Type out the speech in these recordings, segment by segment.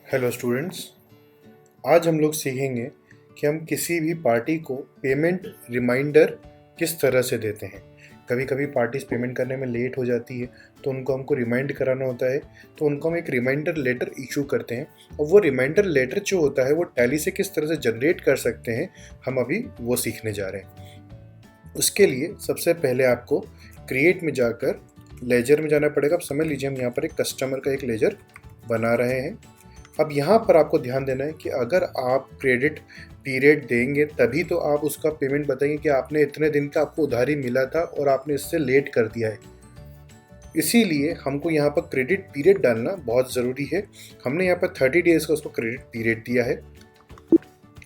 Hello students, आज हम लोग सीखेंगे कि हम किसी भी पार्टी को पेमेंट रिमाइंडर किस तरह से देते हैं। कभी कभी पार्टीज पेमेंट करने में लेट हो जाती है तो उनको हमको रिमाइंड कराना होता है, तो उनको हम एक रिमाइंडर लेटर इशू करते हैं। और वो रिमाइंडर लेटर जो होता है वो टैली से किस तरह से जनरेट कर सकते हैं, हम अभी वो सीखने जा रहे हैं। उसके लिए सबसे पहले आपको क्रिएट में जाकर लेजर में जाना पड़ेगा। अब समझ लीजिए हम यहाँ पर एक कस्टमर का एक लेजर बना रहे हैं। अब यहाँ पर आपको ध्यान देना है कि अगर आप क्रेडिट पीरियड देंगे तभी तो आप उसका पेमेंट बताएंगे कि आपने इतने दिन का आपको उधारी मिला था और आपने इससे लेट कर दिया है। इसीलिए हमको यहाँ पर क्रेडिट पीरियड डालना बहुत ज़रूरी है। हमने यहाँ पर 30 डेज़ का उसको क्रेडिट पीरियड दिया है।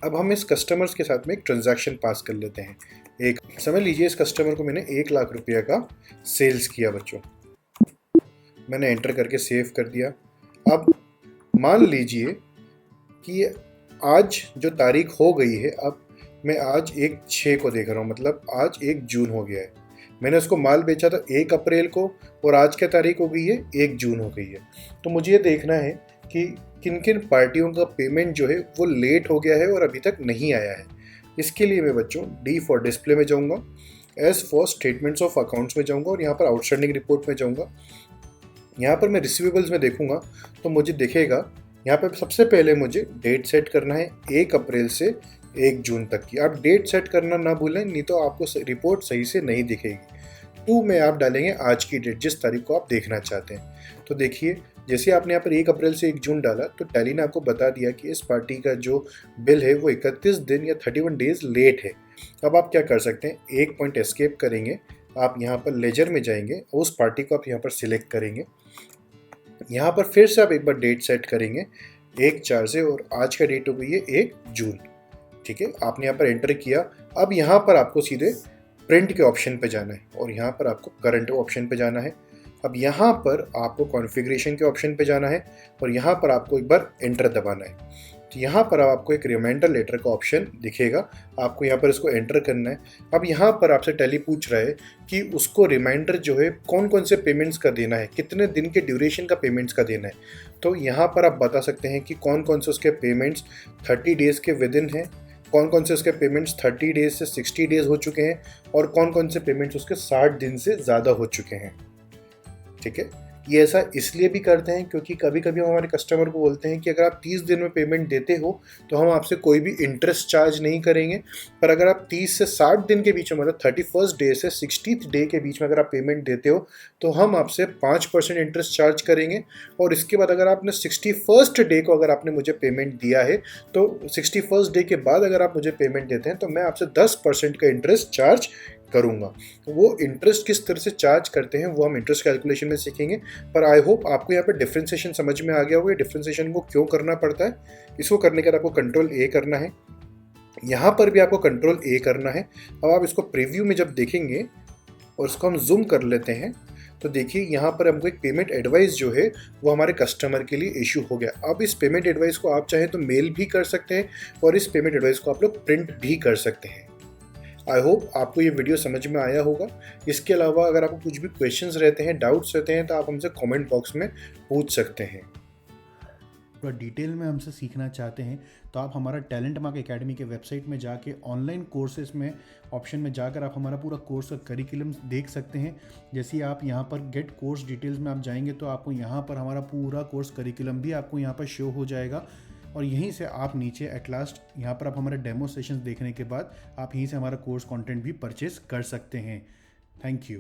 अब हम इस कस्टमर्स के साथ में एक ट्रांजैक्शन पास कर लेते हैं। एक समझ लीजिए इस कस्टमर को मैंने 1 लाख रुपया का सेल्स किया बच्चों। मैंने एंटर करके सेव कर दिया। अब मान लीजिए कि आज जो तारीख हो गई है, अब मैं आज 1/6 को देख रहा हूँ, मतलब आज 1 जून हो गया है। मैंने उसको माल बेचा था 1 अप्रैल को और आज क्या तारीख हो गई है, 1 जून हो गई है। तो मुझे ये देखना है कि किन किन पार्टियों का पेमेंट जो है वो लेट हो गया है और अभी तक नहीं आया है। इसके लिए मैं बच्चों डी फॉर डिस्प्ले में जाऊँगा, S for statements of accounts में जाऊँगा और यहाँ पर आउटस्टैंडिंग रिपोर्ट में जाऊँगा। यहाँ पर मैं रिसीवेबल्स में देखूंगा तो मुझे दिखेगा यहाँ पर सबसे पहले मुझे डेट सेट करना है 1 अप्रैल से 1 जून तक की। आप डेट सेट करना ना भूलें, नहीं तो आपको रिपोर्ट सही से नहीं दिखेगी। 2 में आप डालेंगे आज की डेट, जिस तारीख को आप देखना चाहते हैं। तो देखिए जैसे आपने यहाँ पर 1 अप्रैल से 1 जून डाला तो टैली ने आपको बता दिया कि इस पार्टी का जो बिल है वो 31 दिन या 31 डेज लेट है। अब आप क्या कर सकते हैं, एक पॉइंट एस्केप करेंगे, आप यहाँ पर लेजर में जाएंगे, उस पार्टी को आप यहाँ पर सिलेक्ट करेंगे। यहाँ पर फिर से आप एक बार डेट सेट करेंगे 1/4 से और आज का डेट हो गई है 1 जून। ठीक है, आपने यहाँ पर एंटर किया। अब यहाँ पर आपको सीधे प्रिंट के ऑप्शन पे जाना है और यहाँ पर आपको करंट ऑप्शन पे जाना है। अब यहाँ पर आपको कॉन्फ़िगरेशन के ऑप्शन पे जाना है और यहाँ पर आपको एक बार एंटर दबाना है। तो यहाँ पर आपको एक रिमाइंडर लेटर का ऑप्शन दिखेगा, आपको यहाँ पर इसको एंटर करना है। अब यहाँ पर आपसे टैली पूछ रहा है कि उसको रिमाइंडर जो है कौन कौन से पेमेंट्स का देना है, कितने दिन के ड्यूरेशन का पेमेंट्स का देना है। तो यहाँ पर आप बता सकते हैं कि कौन कौन से उसके पेमेंट्स 30 डेज़ के विद इन हैं, कौन कौन से उसके पेमेंट्स 30 डेज़ से 60 डेज़ हो चुके हैं और कौन कौन से पेमेंट्स उसके 60 दिन से ज़्यादा हो चुके हैं। ठीक है, ये ऐसा इसलिए भी करते हैं क्योंकि कभी कभी हम हमारे कस्टमर को बोलते हैं कि अगर आप 30 दिन में पेमेंट देते हो तो हम आपसे कोई भी इंटरेस्ट चार्ज नहीं करेंगे, पर अगर आप 30 से 60 दिन के बीच में, मतलब 31st डे से 60th डे के बीच में अगर आप पेमेंट देते हो तो हम आपसे 5% इंटरेस्ट चार्ज करेंगे। और इसके बाद अगर आपने 61st डे को अगर आपने मुझे पेमेंट दिया है तो 61st डे के बाद अगर आप मुझे पेमेंट देते हैं तो मैं आपसे 10% का इंटरेस्ट चार्ज करूँगा। वो इंटरेस्ट किस तरह से चार्ज करते हैं वो हम इंटरेस्ट कैलकुलेशन में सीखेंगे। पर आई होप आपको यहाँ पे डिफ्रेंसिएशन समझ में आ गया होगा, डिफ्रेंसिएशन को क्यों करना पड़ता है। इसको करने के बाद आपको कंट्रोल ए करना है, यहाँ पर भी आपको कंट्रोल ए करना है। अब आप इसको प्रीव्यू में जब देखेंगे और इसको हम जूम कर लेते हैं तो देखिए यहाँ पर हमको एक पेमेंट एडवाइस जो है वो हमारे कस्टमर के लिए इशू हो गया। अब इस पेमेंट एडवाइस को आप चाहें तो मेल भी कर सकते हैं और इस पेमेंट एडवाइस को आप लोग प्रिंट भी कर सकते हैं। आई होप आपको ये वीडियो समझ में आया होगा। इसके अलावा अगर आपको कुछ भी क्वेश्चंस रहते हैं, डाउट्स रहते हैं तो आप हमसे कमेंट बॉक्स में पूछ सकते हैं। थोड़ा डिटेल में हमसे सीखना चाहते हैं तो आप हमारा टैलेंट मार्क एकेडमी के वेबसाइट में जाके ऑनलाइन कोर्सेज में ऑप्शन में जाकर आप हमारा पूरा कोर्स का करिकुलम देख सकते हैं। जैसे ही आप यहाँ पर गेट कोर्स डिटेल्स में आप जाएंगे तो आपको यहाँ पर हमारा पूरा कोर्स करिकुलम भी आपको यहाँ पर शो हो जाएगा और यहीं से आप नीचे एट लास्ट यहाँ पर आप हमारे डेमो सेशंस देखने के बाद आप यहीं से हमारा कोर्स कंटेंट भी परचेस कर सकते हैं। Thank you.